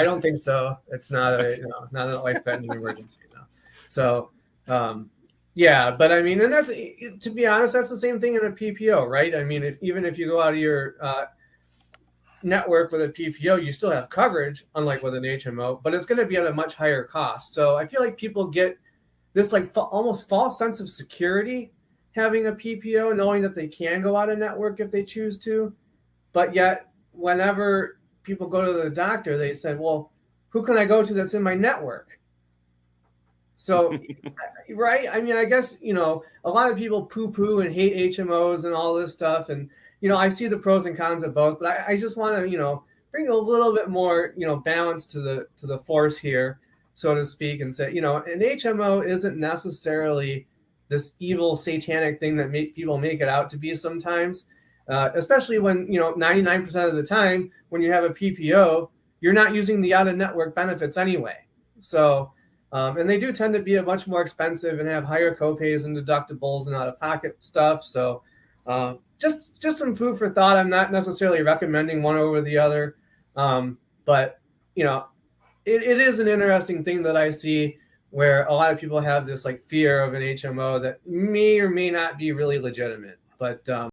I don't think so. It's not not a life-threatening emergency. No. So, yeah, but I mean, and that's, to be honest, that's the same thing in a PPO, right? I mean, even if you go out of your network with a PPO, you still have coverage, unlike with an HMO, but it's going to be at a much higher cost. So I feel like people get this like almost false sense of security having a PPO, knowing that they can go out of network if they choose to. But yet, whenever people go to the doctor, they said, well, who can I go to that's in my network? So, right? I mean, I guess, a lot of people poo-poo and hate HMOs and all this stuff. And, I see the pros and cons of both, but I just want to, bring a little bit more, balance to the force here, so to speak, and say, an HMO isn't necessarily this evil satanic thing that people make it out to be sometimes, especially when, 99% of the time when you have a PPO, you're not using the out-of-network benefits anyway. So, and they do tend to be much more expensive and have higher copays and deductibles and out-of-pocket stuff. So just some food for thought. I'm not necessarily recommending one over the other. But, it is an interesting thing that I see where a lot of people have this like fear of an HMO that may or may not be really legitimate. But